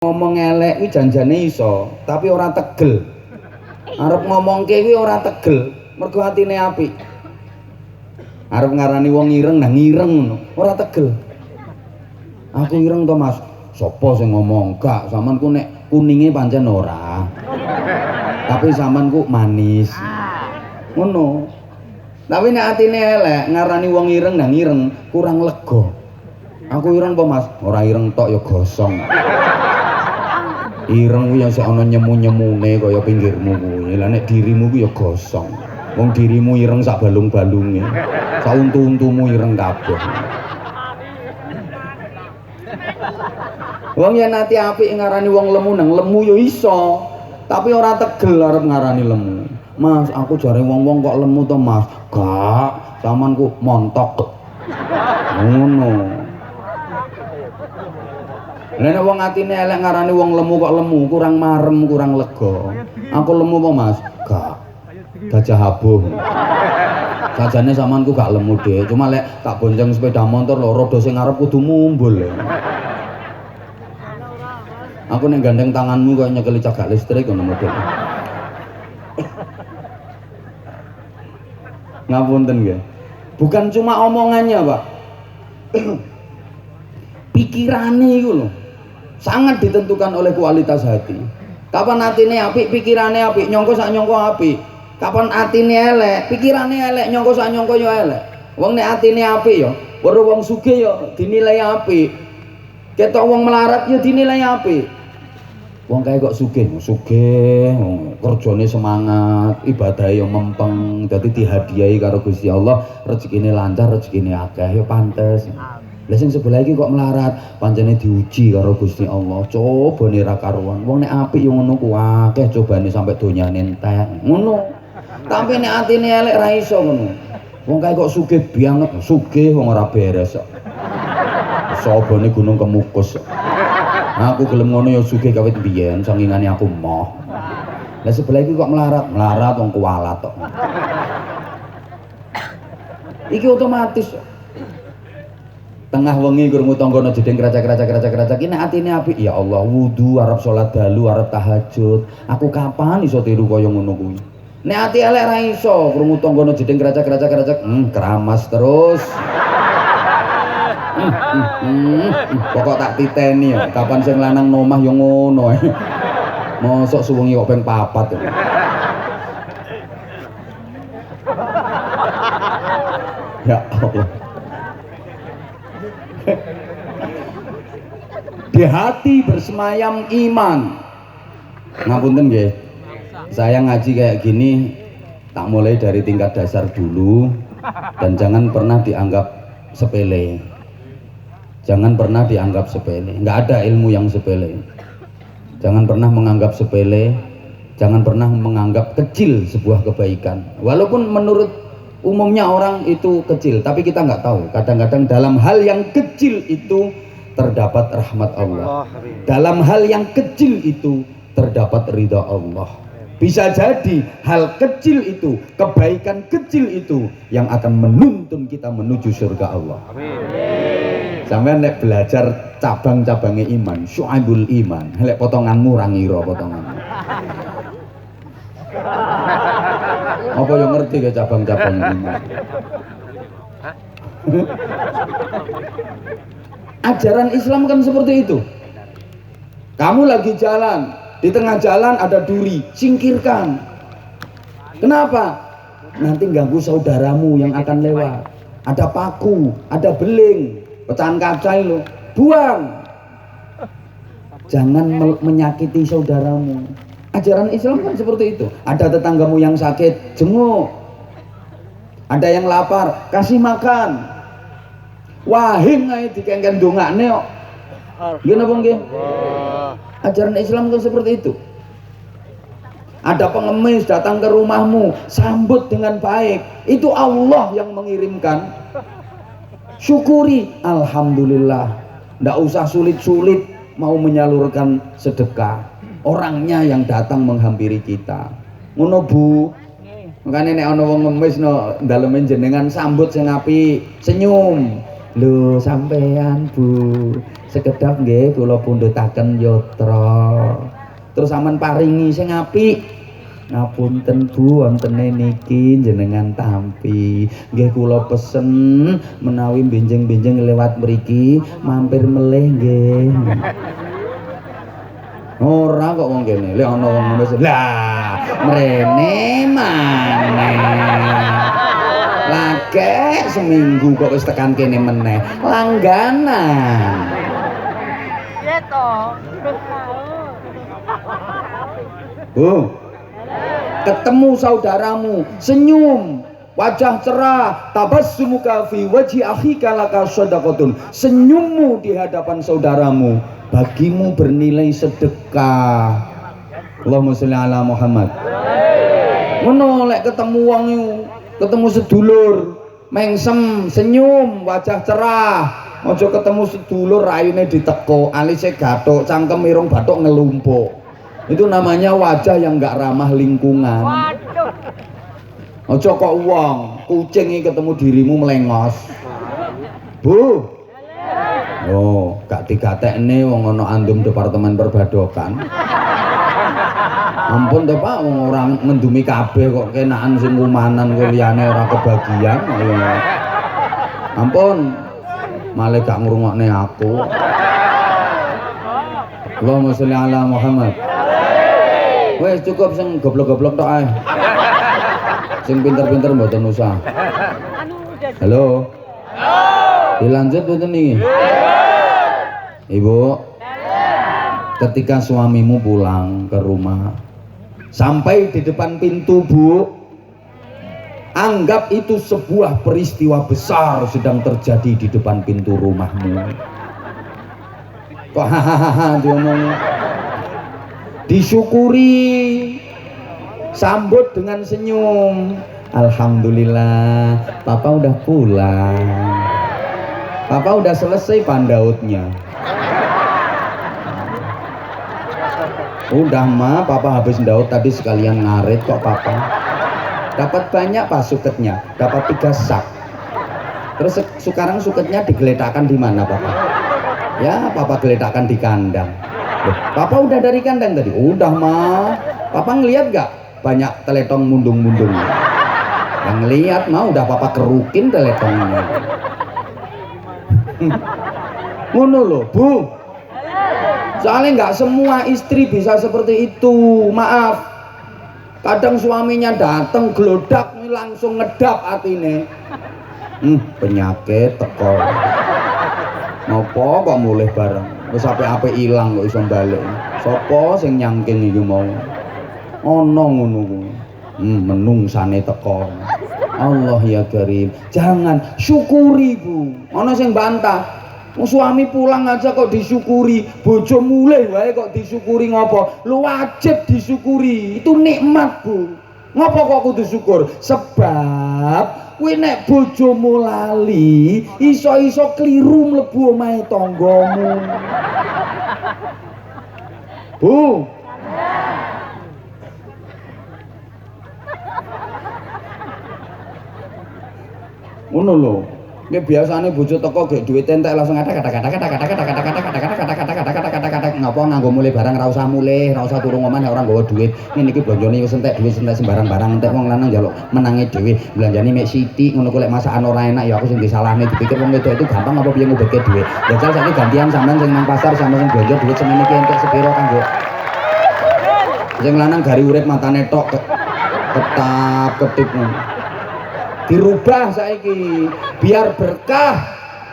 ngomong elek kuwi janjane iso, tapi ora tegel. Arep ngomongke kuwi ora tegel, mergo atine apik. Arep ngarani wong ireng nang ireng ngono, ora tegel. Aku ireng to, Mas. Sopo sing ngomong? Gak, sampean ku nek kuninge pancen ora. Tapi sampean ku manis. Ngono. Tapi nek atine elek ngarani wong ireng nang ireng kurang lega. Aku ireng po, Mas. Ora ireng tok ya gosong. Ireng kuwi ya sik ana nyemu-nyemune kaya pinggirmu kuwi. Lah nek dirimu kuwi ya gosong. Wong dirimu ireng sak balung-balunge. Sak untu-untumu ireng kabeh. Wong yen ati apik ngarani wong lemu nang lemu ya iso. Tapi ora tegel arep ngarani lemu. Mas, aku jare wong-wong kok lemu to, Mas? Gak, sampean ku montok. Ngono. Lah nek wong atine elek ngarani wong lemu kok lemu, kurang marem, kurang lega. Aku lemu apa, Mas? Gak. Gajah abuh. Sajane sampean ku gak lemu dhek, cuma lek tak bonceng sepeda motor lho roda sing ngarep kudu mumbul. Aku nek gandeng tanganmu kok nyekeli cagak listrik ngono model. Ngapunten nggih. Bukan cuma omongannya, Pak. Pikirane iku lho. Sangat ditentukan oleh kualitas hati. Kapan atine apik, pikirane apik, nyangka sak nyangka apik. Kapan atine elek, pikirane elek, nyangka sak nyangka yo elek. Wong nek atine apik yo, weruh wong sugih yo dinilai apik. Ketok wong melarat yo dinilai apik. Wong kae kok sugih, kerjane semangat, ibadahe yo mempeng, dadi dihadiahi karo Gusti Allah, rezekine lancar, rezekine akeh, yo pantes. Lah sing sebelah iki kok melarat, pancene diuji karo Gusti Allah. Cobane ra karuan. Wong nek apik yo ngono ku akeh cobane sampe donyane entek. Ngono. Tapi nek atine elek ra iso ngono. Wong kae kok sugih banget, sugih wong ora beres kok. Sobane gunung kemukus. Aku gelem ngono ya sugih kawit biyen sangingane aku moh. Lah sebelah iki kok melarat wong kualat tok. Iki otomatis. Tengah wengi krungu tanggane jeding kracak iki nek atine apik ya Allah wudu arep salat dalu arep tahajud. Aku kapan iso tiru kaya ngono kuwi. Nek ati elek ra iso krungu tanggane jeding kracak keramas terus. Pokok tak titeni ya, kapan sing lanang nomah yo ngono ae. Mosok suwengi kok ping 4. Ya Allah. Di hati bersemayam iman. Ngapunten nggih. Saya ngaji kayak gini tak mulai dari tingkat dasar dulu dan jangan pernah dianggap sepele. Jangan pernah dianggap sepele. Nggak ada ilmu yang sepele. Jangan pernah menganggap sepele. Jangan pernah menganggap kecil sebuah kebaikan. Walaupun menurut umumnya orang itu kecil, tapi kita nggak tahu. Kadang-kadang dalam hal yang kecil itu terdapat rahmat Allah. Dalam hal yang kecil itu terdapat ridha Allah. Bisa jadi hal kecil itu, kebaikan kecil itu yang akan menuntun kita menuju surga Allah. Sampeyan nek belajar cabang-cabangnya iman, syu'abul iman, lek potonganmu ra ngira potonganmu. Apa yang ngerti ke cabang-cabang iman? Ajaran Islam kan seperti itu. Kamu lagi jalan, di tengah jalan ada duri, singkirkan. Kenapa? Nanti ganggu saudaramu yang akan lewat. Ada paku, ada beling, pecahan kaca itu, buang. Jangan menyakiti saudaramu. Ajaran Islam kan seperti itu. Ada tetanggamu yang sakit, jenguk. Ada yang lapar, kasih makan. Wahing ae dikengken dongakne kok. Nggih napa nggih? Ajaran Islam kan seperti itu. Ada pengemis datang ke rumahmu, sambut dengan baik. Itu Allah yang mengirimkan. Syukuri, alhamdulillah. Ndak usah sulit-sulit mau menyalurkan sedekah. Orangnya yang datang menghampiri kita. Ngono Bu. Makane nek ana wong ngemis no daleme jenengan sambut sing apik, senyum. Lho sampean Bu, sekedap nggih kula pundhutaken yatra. Terus sampean paringi sing apik. Ngapunten Bu, wontene niki jenengan tampi. Nggih kula pesen menawi benjing-benjing lewat mriki mampir melih nggih. Ora kok wong kene, lek ana wong ngono lah mrene maneh. Lagek seminggu kok wis tekan kene meneh. Langganan. Iya toh. Bu, ketemu saudaramu, senyum, wajah cerah, tabassumuka fi wajhi akhika laka shadaqatun. Senyummu di hadapan saudaramu bagimu bernilai sedekah. Allahumma sholli ala Muhammad. Ngono lek ketemu wong iku, ketemu sedulur, mengsem, senyum, wajah cerah. Aja ketemu sedulur raine diteko, alise gathuk, cangkem irung bathuk ngelumpuk. Itu namanya wajah yang enggak ramah lingkungan. Aja kok wong, kucing iki ketemu dirimu melengos. Bu. Oh, gak digatekne wong ana andum departemen perbadokan. Ampun to Pak, wong ora ngendumi kabeh kok kenaan sing kumanan kok liyane ora kebagian. Ayo. Ampun. Malah gak ngrungokne aku. Allahumma sholli ala Muhammad. Wes cukup sing goblok-goblok tok ae. Sing pinter-pinter mboten usah. Halo. Dilanjut mboten niki? Ibu. Ketika suamimu pulang ke rumah, sampai di depan pintu Bu, anggap itu sebuah peristiwa besar sedang terjadi di depan pintu rumahmu. Kok hahaha diomong. Disyukuri, sambut dengan senyum. Alhamdulillah, Papa udah pulang. Papa udah selesai pandautnya. Udah Ma, Papa habis daud tadi sekalian ngarit kok Papa. Dapat banyak Pak suketnya, dapat 3 sak. Terus sekarang suketnya digeletakkan di mana Papa? Ya, Papa geletakkan di kandang. Loh, Papa udah dari kandang tadi? Udah Ma. Papa ngeliat gak banyak teletong mundung-mundung? Yang ngeliat Ma, udah Papa kerukin teletongnya. Ngono loh Bu. Soalnya nggak semua istri bisa seperti itu. Maaf. Kadang suaminya datang gelodak langsung ngedap atine. Penyakit teko. Ngopo kok mulih bareng? Wis ape-ape ilang kok iso balik. Sopo sing nyangking iki mau? Ono ngono ku. Menungsane teko. Allah ya Karim. Jangan syukuri Bu. Ono sing bantah. Suami pulang aja kok disyukuri, bojo mulih wae kok disyukuri ngopo? Lu wajib disyukuri. Itu nikmat Bu. Ngopo kok kudu syukur? Sebab kuwi nek bojomu lali, iso-iso kliru mlebu omahe tanggamu. Bu. Ngono lho. Nek biasane bojo teko gek duit entek langsung ngapa nganggo mulih barang ra usah mulih, ra usah turu ngoman ora nggawa duit. Ngene iki blanjane wis entek duit entek sembarang-barang entek wong lanang njaluk menange dhewe. Belanjane mek sithik ngono kok lek masakan ora enak ya aku sing disalahne dipikir wong wedok itu gampang apa piye ngubeke duit. Jajal saiki gantian sampean sing nang pasar sampe sing belanja duit semene iki entek sepiro kanggo sing lanang gari urip matane tok ketap ketip dirubah saiki biar berkah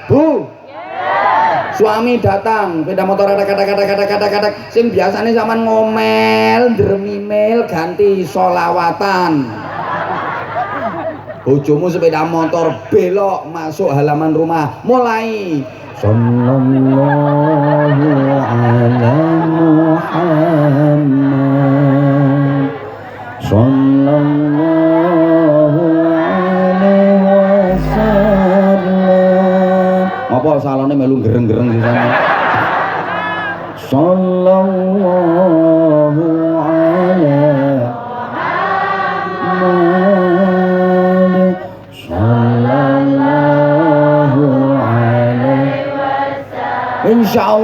Bu. Suami datang beda motor kata sing biasanya zaman ngomel dremimel ganti solawatan. Bojomu sepeda motor belok masuk halaman rumah mulai sallallahu ala Muhammad sallallahu apa salone melu gereng-gereng di sana. Sallallahu ala Muhammad sallallahu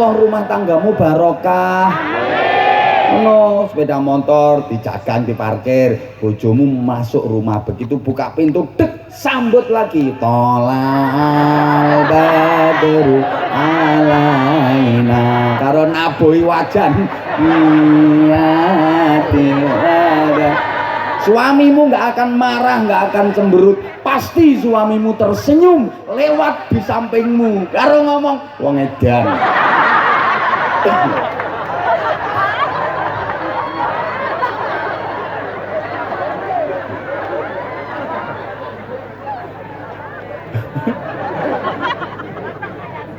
Allah rumah tanggamu barokah. Ngono, sepeda motor dijagan diparkir, bojomu masuk rumah begitu buka pintu dek sambut lagi tolal badru alaina karo naboi wajan ada. Suamimu nggak akan marah, nggak akan cemberut, pasti suamimu tersenyum lewat di sampingmu karo ngomong wong edan.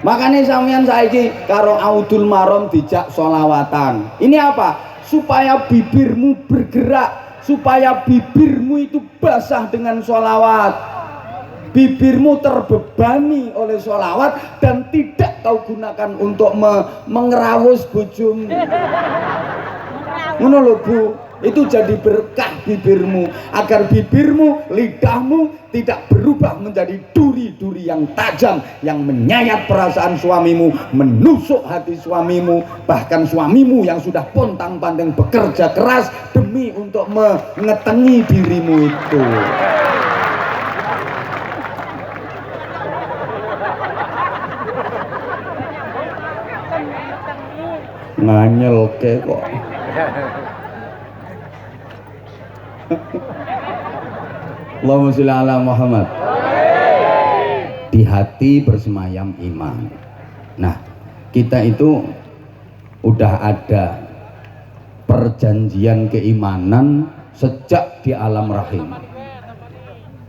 Makanya sampeyan saiki karo Audul Marom dijak sholawatan. Ini apa? Supaya bibirmu bergerak, supaya bibirmu itu basah dengan sholawat. Bibirmu terbebani oleh sholawat dan tidak kau gunakan untuk mengerawus bojomu. Ngono lho Bu, itu jadi berkah bibirmu, agar bibirmu, lidahmu tidak berubah menjadi duri-duri yang tajam yang menyayat perasaan suamimu, menusuk hati suamimu, bahkan suamimu yang sudah pontang-panting bekerja keras demi untuk mengetengi dirimu itu. Nganyel ke kok. Allahumma sholli ala Muhammad. Di hati bersemayam iman. Nah, kita itu udah ada perjanjian keimanan sejak di alam rahim.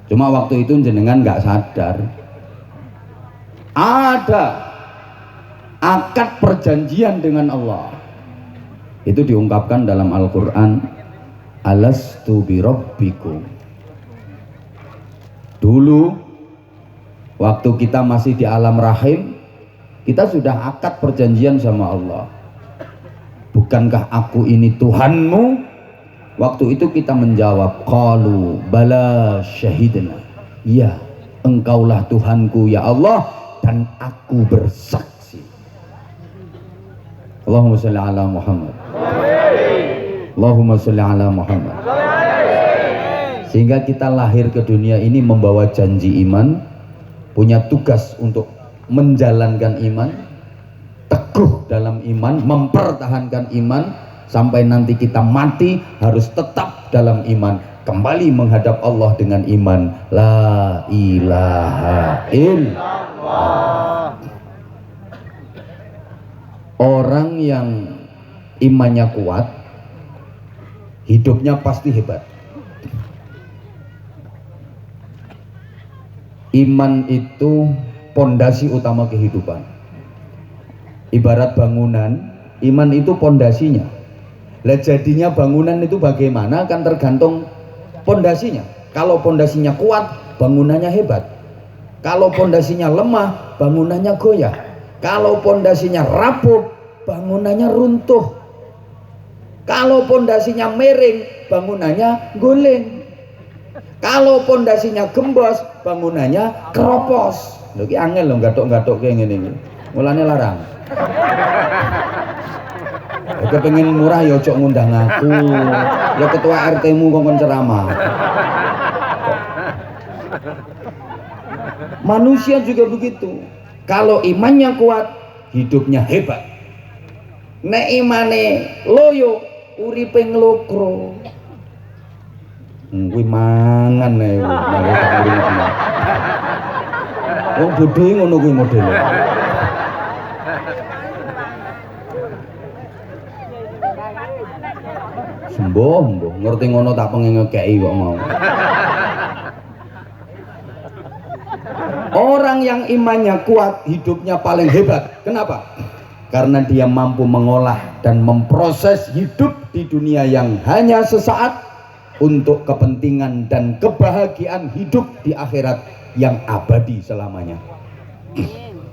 Cuma waktu itu jenengan nggak sadar ada akad perjanjian dengan Allah. Itu diungkapkan dalam Al-Quran, alastu birabbikum. Dulu waktu kita masih di alam rahim, kita sudah akad perjanjian sama Allah. Bukankah aku ini Tuhanmu? Waktu itu kita menjawab, qalu bala syahidna. Ya, engkaulah Tuhanku ya Allah, dan aku bersaksi. Allahumma sholli ala Muhammad. Allahumma sholli ala Muhammad. Sehingga kita lahir ke dunia ini membawa janji iman, punya tugas untuk menjalankan iman, teguh dalam iman, mempertahankan iman, sampai nanti kita mati harus tetap dalam iman, kembali menghadap Allah dengan iman, la ilaha illallah. Orang yang imannya kuat, hidupnya pasti hebat. Iman itu pondasi utama kehidupan. Ibarat bangunan, iman itu pondasinya. Lah jadinya bangunan itu bagaimana kan tergantung pondasinya. Kalau pondasinya kuat, bangunannya hebat. Kalau pondasinya lemah, bangunannya goyah. Kalau pondasinya rapuh, bangunannya runtuh. Kalau pondasinya miring, bangunannya guling. Kalau pondasinya gembos, bangunannya keropos. Lho ki angel lho gathuk-gathuk kayak ngene iki. Mulane larang. Oke pengen murah ya ojo ngundang aku. Ya ketua RT-mu kongkon ceramah. Manusia juga begitu. Kalau imannya kuat, hidupnya hebat. Nek imane loyo, uripe nglokro. Kuwi mangan ae. Wong bodho ngono kuwi modele. Sembuh, ngerti ngono tak pengen ngekei kok mau. Orang yang imannya kuat, hidupnya paling hebat. Kenapa? Karena dia mampu mengolah dan memproses hidup di dunia yang hanya sesaat untuk kepentingan dan kebahagiaan hidup di akhirat yang abadi selamanya.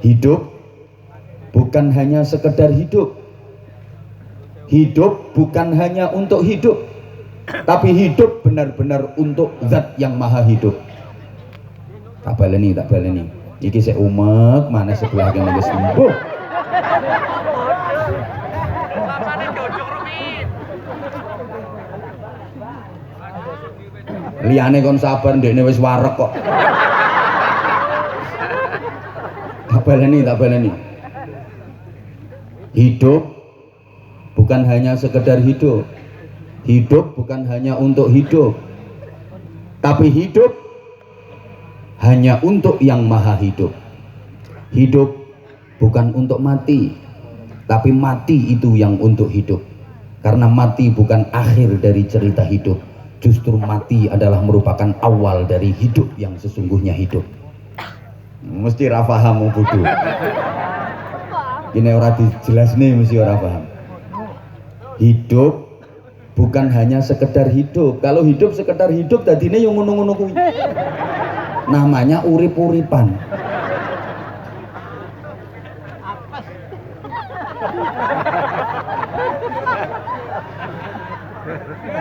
Hidup bukan hanya sekedar hidup. Hidup bukan hanya untuk hidup, tapi hidup benar-benar untuk zat yang maha hidup. Tak baleni. Iki sik umek, mana sebelah kene wis sembuh. Liyane kon sabar ndekne wis wareg kok. Tak baleni. Hidup bukan hanya sekedar hidup. Hidup bukan hanya untuk hidup. Tapi hidup hanya untuk yang maha hidup. Hidup bukan untuk mati, tapi mati itu yang untuk hidup. Karena mati bukan akhir dari cerita hidup, justru mati adalah merupakan awal dari hidup yang sesungguhnya hidup. Mesti ra paham bodoh. Ini ora dijelas nih, mesti ora paham. Hidup bukan hanya sekedar hidup. Kalau hidup sekedar hidup dadine yang ngono-ngono kuwi. Namanya urip-uripan.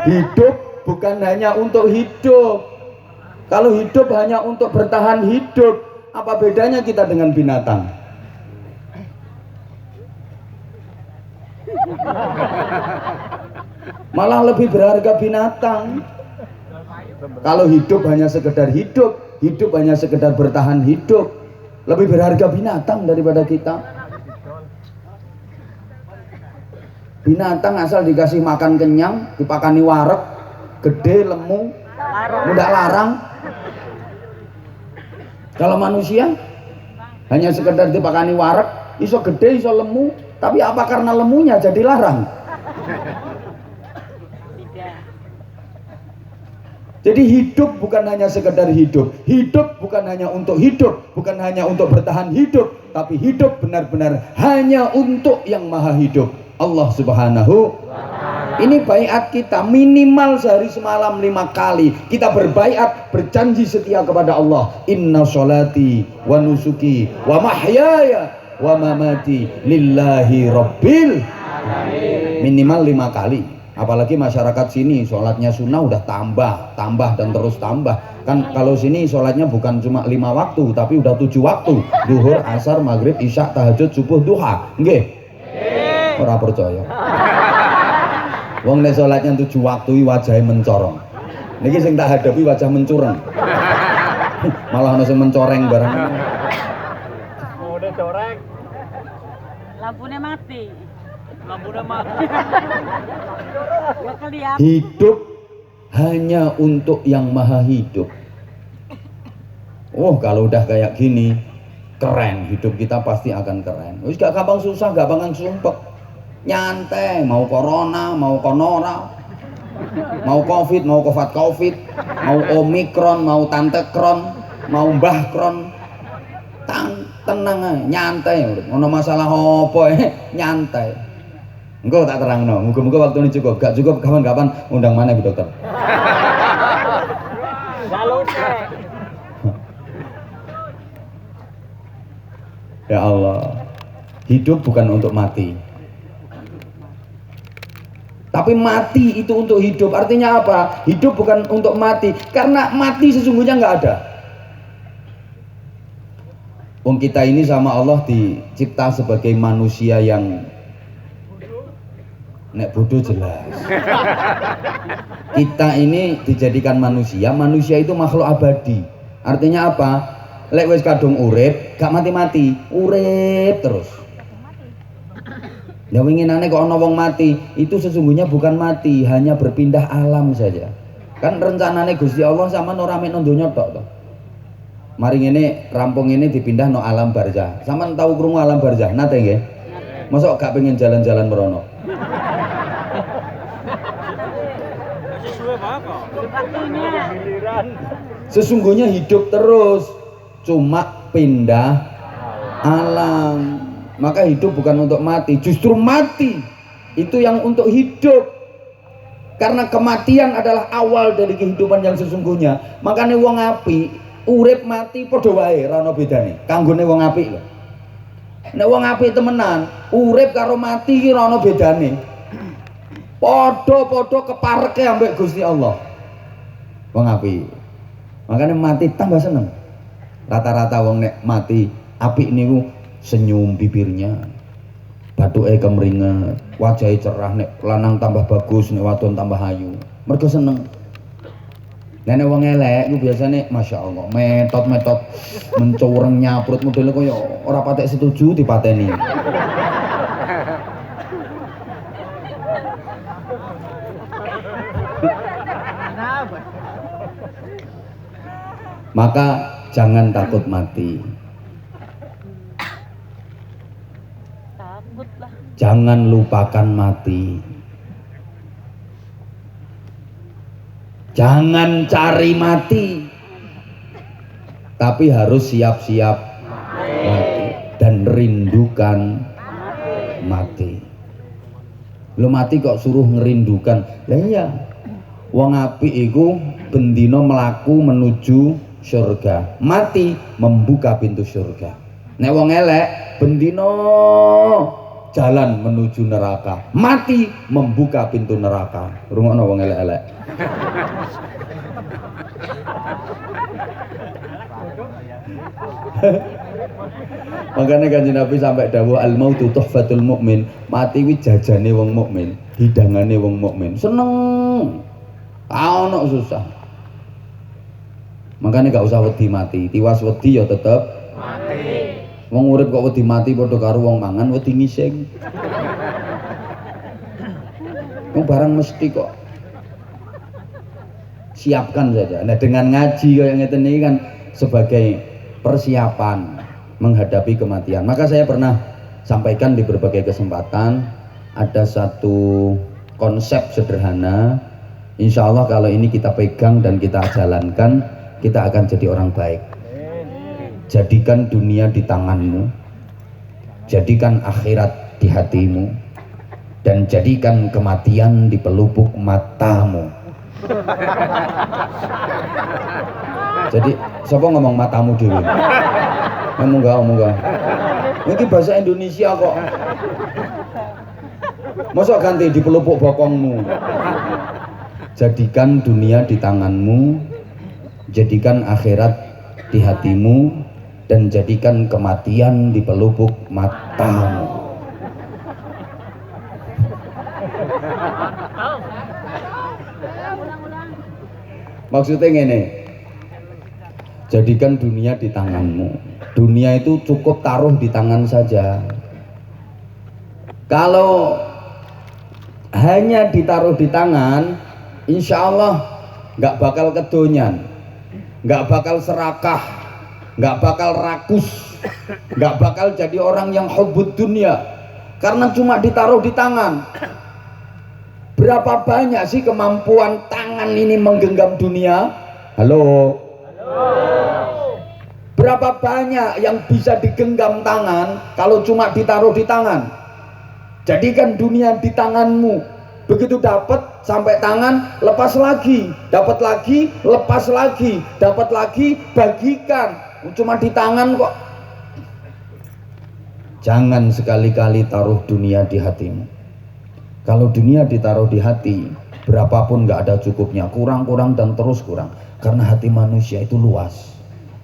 Hidup bukan hanya untuk hidup. Kalau hidup hanya untuk bertahan hidup, apa bedanya kita dengan binatang? Malah lebih berharga binatang. Kalau hidup hanya sekedar hidup, hidup hanya sekedar bertahan hidup, lebih berharga binatang daripada kita. Binatang asal dikasih makan kenyang, dipakani wareg, gede, lemu, mudah larang. Kalau manusia hanya sekedar dipakani wareg, iso gede, iso lemu, tapi apa karena lemunya jadi larang? Jadi hidup bukan hanya sekedar hidup. Hidup bukan hanya untuk hidup, bukan hanya untuk bertahan hidup, tapi hidup benar-benar hanya untuk yang maha hidup, Allah Subhanahu. Ini baiat kita minimal sehari semalam 5 kali. Kita berbaiat, berjanji setia kepada Allah. Inna sholati wa nusuki wa mahyaya wa mamati lillahi rabbil alamin. Minimal 5 kali. Apalagi masyarakat sini sholatnya sunnah udah tambah dan terus tambah. Kan kalau sini sholatnya bukan cuma 5 waktu, tapi udah 7 waktu. Zuhur, asar, maghrib, isya, tahajud, subuh, duha. Nggih? Ora percaya. Wong nek sholatnya 7 waktu wajahnya mencorong. Niki sing tak hadapi wajah mencureng. Malah ana sing mencoreng bareng. Oh, udah coreng. Lampunya mati. Hidup hanya untuk yang maha hidup. Oh, kalau udah kayak gini keren, hidup kita pasti akan keren. Wis gak gampang susah, gak gampang sumpek. Nyantai, mau corona, mau konora, mau covid, mau covid, mau omikron, mau tantekron, mau mbahkron. Tenang aja, nyantai. Ono masalah apa nyantai. Engko tak terangno, muga-muga waktu ini cukup. Gak cukup kapan-kapan undang mana Bu Dokter. Ya Allah, hidup bukan untuk mati. Tapi mati itu untuk hidup. Artinya apa? Hidup bukan untuk mati, karena mati sesungguhnya nggak ada. Wong kita ini sama Allah dicipta sebagai manusia yang nek bodoh jelas. Kita ini dijadikan manusia, manusia itu makhluk abadi. Artinya apa? Lek wis kadung urip, gak mati-mati, urip terus. Ya winginane kok ana wong mati, itu sesungguhnya bukan mati, hanya berpindah alam saja. Kan rencanane Gusti Allah sama ora mek nang donya tok to. Mari ngene rampung ini dipindah no alam barzah. Sampeyan tahu krungu alam barzah? Nate nggih? Mosok gak pengen jalan-jalan merono? Sesungguhnya hidup terus, cuma pindah alam. Maka hidup bukan untuk mati, justru mati itu yang untuk hidup. Karena kematian adalah awal dari kehidupan yang sesungguhnya. Makanya wong apik urip mati padha wae, ora ana bedane. Kanggone wong apik lho. Nek wong apik temenan, urip karo mati iki ora ana bedane. Padha-padha kepareke ambek Gusti Allah. Wong apik. Makanya mati tambah seneng. Rata-rata wong nek mati apik niku senyum bibirnya, bathuke kemringet, wajahe cerah, nek lanang tambah bagus, nek wadon tambah ayu. Mergo seneng. Nek wong elek ku biasane masyaallah, metot-metot mencureng nyaprut modele kaya ora patek setuju dipateni. Maka jangan takut mati. Takut lah. Jangan lupakan mati. Jangan cari mati. Tapi harus siap-siap mati dan rindukan mati. Lo mati kok suruh ngerindukan. Lah iya. Wong apik iku bendina melaku menuju surga, mati membuka pintu surga. Nek wong elek bendina jalan menuju neraka, mati membuka pintu neraka. Rungokno wong elek-elek. Makanya Kanjeng Nabi sampai dawuh al mautu tuhfatul mukmin, mati kuwi jajane wong mukmin, hidangane wong mukmin. Seneng. Ono susah. Makanya gak usah wedi mati, tiwas wedi ya tetep mati. Wong urip kok wedi mati padha karo wong mangan wedi ngising. Wong barang mesti kok. Siapkan saja. Nah dengan ngaji kayak ngeten iki kan sebagai persiapan menghadapi kematian. Maka saya pernah sampaikan di berbagai kesempatan ada satu konsep sederhana. Insya Allah kalau ini kita pegang dan kita jalankan, kita akan jadi orang baik. Jadikan dunia di tanganmu, jadikan akhirat di hatimu, dan jadikan kematian di pelupuk matamu. Jadi siapa ngomong matamu dulu? Ngomong. Ini bahasa Indonesia kok. Masa ganti di pelupuk bokongmu? Jadikan dunia di tanganmu, jadikan akhirat di hatimu, dan jadikan kematian di pelupuk matamu. Maksudnya ngene, jadikan dunia di tanganmu. Dunia itu cukup taruh di tangan saja. Kalau hanya ditaruh di tangan, insya Allah nggak bakal kedonyan, nggak bakal serakah, nggak bakal rakus, nggak bakal jadi orang yang hubbud dunia, karena cuma ditaruh di tangan. Berapa banyak sih kemampuan tangan ini menggenggam dunia? Halo? Berapa banyak yang bisa digenggam tangan kalau cuma ditaruh di tangan? Jadikan dunia di tanganmu. Begitu dapat sampai tangan, lepas lagi, dapat lagi, lepas lagi, dapat lagi, bagikan. Cuma di tangan kok. Jangan sekali-kali taruh dunia di hatimu. Kalau dunia ditaruh di hati, berapapun nggak ada cukupnya, kurang-kurang dan terus kurang. Karena hati manusia itu luas.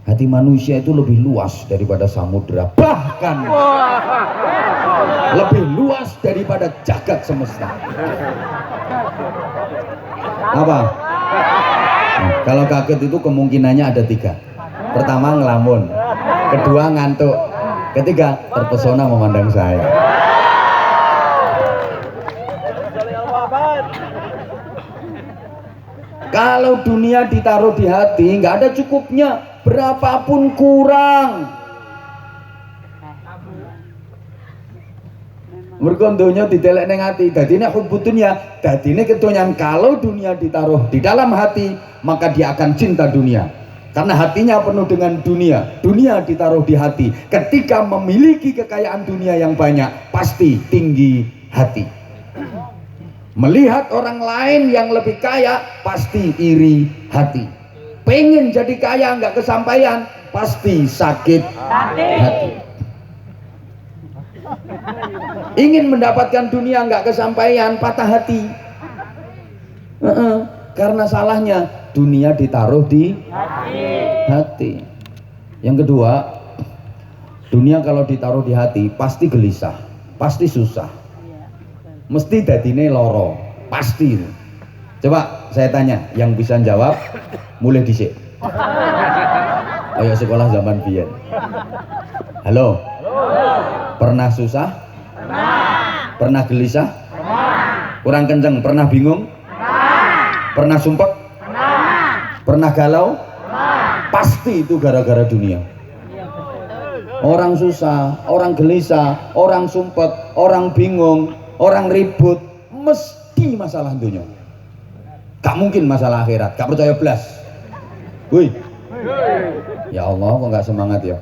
Hati manusia itu lebih luas daripada samudra, bahkan lebih luas daripada jagat semesta. Apa? Nah, kalau kaget itu kemungkinannya ada 3. Pertama ngelamun, kedua ngantuk, ketiga terpesona memandang saya. Kalau dunia ditaruh di hati, nggak ada cukupnya, berapapun kurang. Mergo donya didelek ning ati, dadine hubbud dunya, dadine kedonyan. Kalau dunia ditaruh di dalam hati, maka dia akan cinta dunia. Karena hatinya penuh dengan dunia. Dunia ditaruh di hati. Ketika memiliki kekayaan dunia yang banyak, pasti tinggi hati. Melihat orang lain yang lebih kaya, pasti iri hati. Pengen jadi kaya nggak kesampaian, pasti sakit hati. Ingin mendapatkan dunia nggak kesampaian, patah hati. Karena salahnya dunia ditaruh di hati. Yang kedua, dunia kalau ditaruh di hati pasti gelisah. pasti susah. Iya, betul. Mesti dadine loro, pasti. Coba saya tanya, yang bisa jawab mulai dhisik. Ayo sekolah zaman biyen. Halo. Pernah susah? Pernah gelisah? Kurang kenceng, pernah bingung? Pernah sumpek? Pernah galau? Pasti itu gara-gara dunia. Iya, betul. Orang susah, orang gelisah, orang sumpek, orang bingung, orang ribut, mesti masalah dunia. Gak mungkin masalah akhirat, gak percaya blas. Wih. Ya Allah, kok gak semangat ya?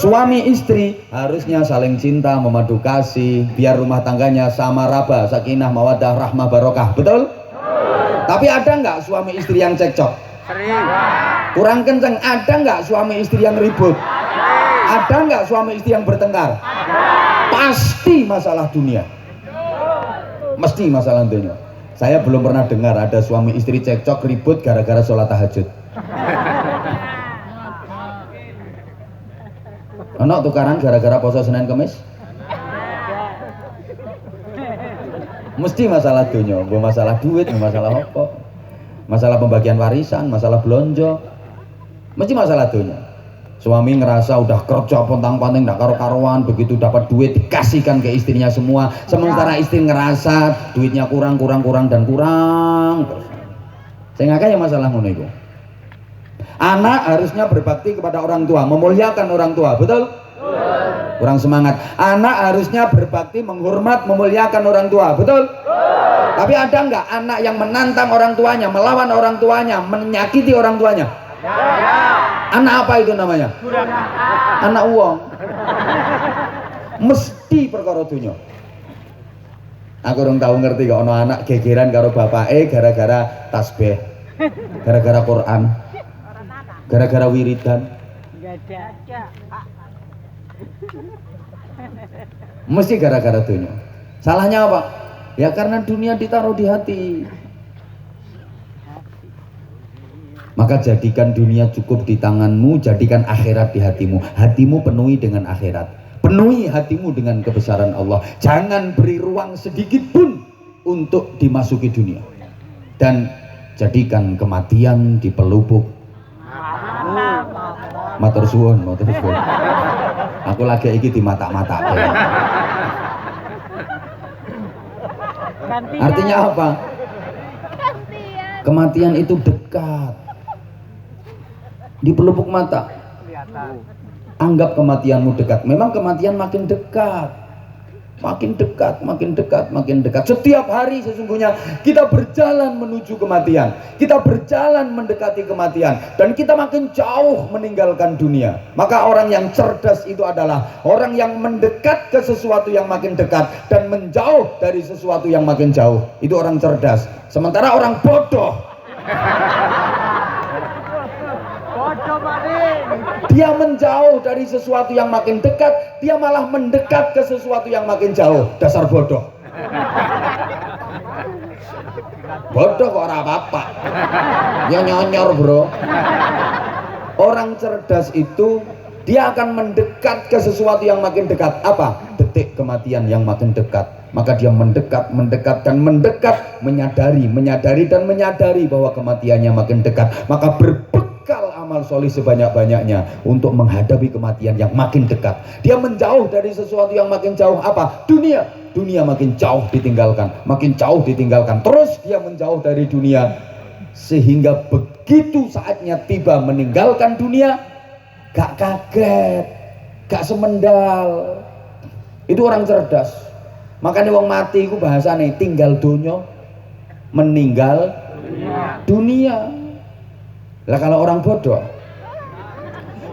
Suami istri harusnya saling cinta, memadu kasih, biar rumah tangganya sama raba, sakinah, mawadah, rahmah, barokah. Betul? Tapi ada nggak suami istri yang cekcok? Sering. Kurang kenceng, ada nggak suami istri yang ribut? Ada nggak suami istri yang bertengkar? Pasti masalah dunia. Mesti masalah dunia. Saya belum pernah dengar ada suami istri cekcok ribut gara-gara sholat tahajud. Ono tukaran gara-gara poso Senin Kemis? Mesti masalah dunia, masalah duit, masalah apa? Masalah pembagian warisan, masalah belonjo. Mesti masalah dunia. Suami ngerasa udah kerja pontang-panting ndak karo-karuan, begitu dapat duit dikasihkan ke istrinya semua, sementara istri ngerasa duitnya kurang dan kurang terus. Sehingga kayak masalah ngono iku. Anak harusnya berbakti kepada orang tua, memuliakan orang tua, betul? Kurang semangat. Anak harusnya berbakti, menghormat, memuliakan orang tua, betul? Tapi ada nggak anak yang menantang orang tuanya, melawan orang tuanya, menyakiti orang tuanya? Anak apa itu namanya? Anak uang. Mesti perkara dunya. Aku orang tahu ngerti kok ono anak gegeran karo bapake gara-gara tasbih, gara-gara Quran, gara-gara wiridan. Enggak ada. Mesti gara-gara dunia. Salahnya apa? Ya karena dunia ditaruh di hati. Maka jadikan dunia cukup di tanganmu, jadikan akhirat di hatimu. Hatimu penuhi dengan akhirat. Penuhi hatimu dengan kebesaran Allah. Jangan beri ruang sedikit pun untuk dimasuki dunia. Dan jadikan kematian di pelupuk. Matur suwun, matur suwun. Aku lagi iki di mata-mata. Artinya apa? Kematian itu dekat. Di pelupuk mata. Anggap kematianmu dekat. Memang kematian makin dekat. Makin dekat, makin dekat, makin dekat. Setiap hari sesungguhnya kita berjalan menuju kematian. Kita berjalan mendekati kematian. Dan kita makin jauh meninggalkan dunia. Maka orang yang cerdas itu adalah orang yang mendekat ke sesuatu yang makin dekat. Dan menjauh dari sesuatu yang makin jauh. Itu orang cerdas. Sementara orang bodoh, dia menjauh dari sesuatu yang makin dekat, dia malah mendekat ke sesuatu yang makin jauh. Dasar bodoh. Bodoh kok ora apa-apa. Ya nyonyor, bro. Orang cerdas itu dia akan mendekat ke sesuatu yang makin dekat. Apa? Detik kematian yang makin dekat. Maka dia mendekat, dan mendekat, menyadari dan menyadari bahwa kematiannya makin dekat. Maka berbekal amal solih sebanyak-banyaknya untuk menghadapi kematian yang makin dekat. Dia menjauh dari sesuatu yang makin jauh. Apa? Dunia. Dunia makin jauh ditinggalkan, makin jauh ditinggalkan. Terus dia menjauh dari dunia sehingga begitu saatnya tiba meninggalkan dunia, gak kaget, gak semendal. Itu orang cerdas. Makanya wong mati itu bahasane tinggal dunia, meninggal dunia. Lah kalau orang bodoh,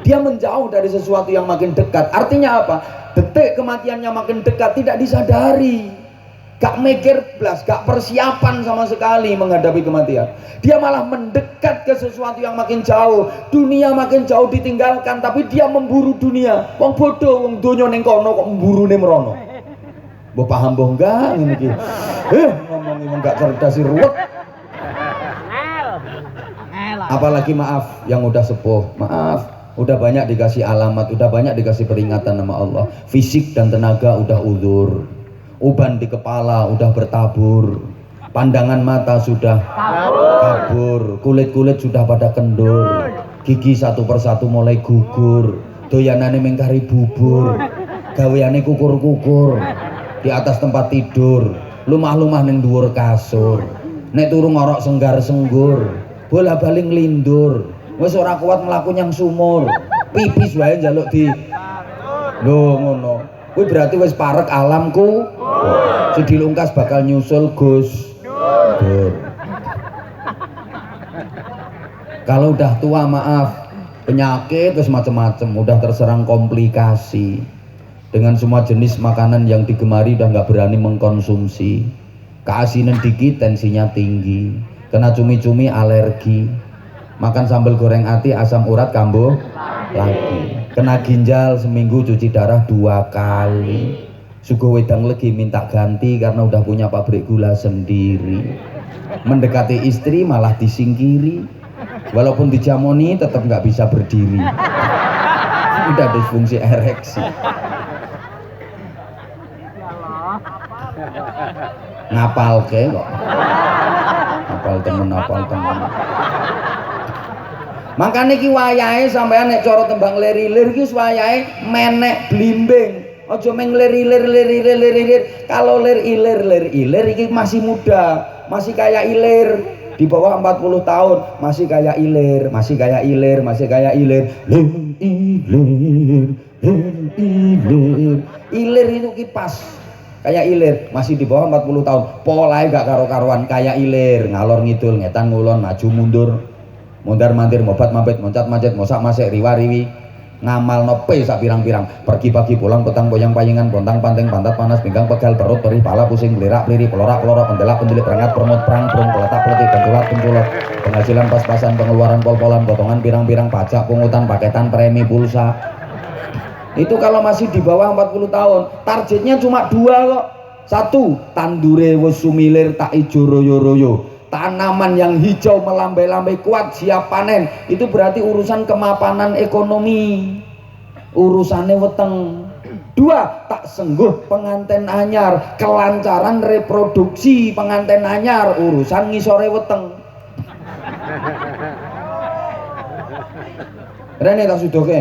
dia menjauh dari sesuatu yang makin dekat. Artinya apa? Detik kematiannya makin dekat, tidak disadari, gak mikir blas, gak persiapan sama sekali menghadapi kematian. Dia malah mendekat ke sesuatu yang makin jauh. Dunia makin jauh ditinggalkan, tapi dia memburu dunia. Wong bodoh, wong donya ning kono kok mburune merono. Mbok paham mbok enggak ngene iki? Ngomong enggak cerdas sih ruwet. Apalagi maaf yang udah sepuh, maaf, udah banyak dikasih alamat, udah banyak dikasih peringatan sama Allah. Fisik dan tenaga udah uzur. Uban di kepala udah bertabur, pandangan mata sudah kabur, kulit-kulit sudah pada kendur, gigi satu persatu mulai gugur, doyanane mengkari bubur, gaweane kukur-kukur di atas tempat tidur, lumah-lumah ning dhuwur kasur, nek turu ngorok senggar-senggur, bola-bali nglindur, wis ora kuat mlaku nyang sumur, pipis wae njaluk di lho ngono. Kuwi berarti wis parek alamku. Si dilungkas bakal nyusul Gus Dur. Kalau udah tua maaf, penyakit terus macem-macem, udah terserang komplikasi. Dengan semua jenis makanan yang digemari udah nggak berani mengkonsumsi. Keasinan dikit tensinya tinggi, kena cumi-cumi alergi. Makan sambal goreng ati asam urat kambuh lagi. Kena ginjal seminggu cuci darah 2 kali. Suguh wedang legi minta ganti karena udah punya pabrik gula sendiri. Mendekati istri malah disingkiri, walaupun dijamoni tetap nggak bisa berdiri. Udah disfungsi ereksi. Ngapal ke kok, ngapal temen. Makanya ki wayahe sampean nek cara tembang lir-lir ki wayahe menek blimbing. Aja meng lir-lir. Kalau lir-ilir iki masih muda, masih kayak ilir. Di bawah 40 tahun masih kayak ilir. Ilir itu kipas. Kayak ilir, masih di bawah 40 tahun. Polahe gak karo-karuan kayak ilir, ngalor ngidul, ngetan ngulon, maju mundur. Mundar mandir, mobat mampet, moncat macet, mosak masek, riwa riwi, ngamal nope sak pirang-pirang, pergi pagi pulang petang boyang payengan, pontang panting pantat panas pinggang pegal perut perih pala pusing belirak peliri pelorak pelorok pendelak pendelik perangat permut perang perung peletak peletik penculat penghasilan pas-pasan pengeluaran pol-polan potongan pirang-pirang pajak pungutan paketan premi pulsa. Itu kalau masih di bawah 40 tahun targetnya cuma 2 kok. 1, tandure wis sumilir tak ijo royo-royo. Tanaman yang hijau melambai-lambai kuat siap panen, itu berarti urusan kemapanan ekonomi, urusannya weteng. 2, tak sengguh penganten anyar, kelancaran reproduksi penganten anyar, urusan ngisore weteng. Rene tak sudoke.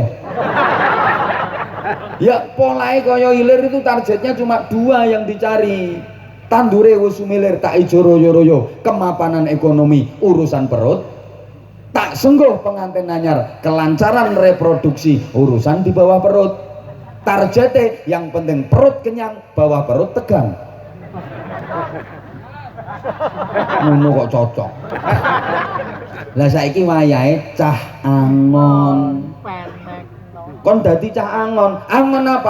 Ya polahe kaya ilir itu targetnya cuma 2 yang dicari. Tandure wis sumilir tak ijo royo-royo, kemapanan ekonomi, urusan perut. Tak sengguh pengantin anyar, kelancaran reproduksi, urusan di bawah perut. Targetnya yang penting perut kenyang, bawah perut tegang. Ngono kok cocok. Lah saiki wayahe cah angon. Kon dadi cah angon. Angon apa?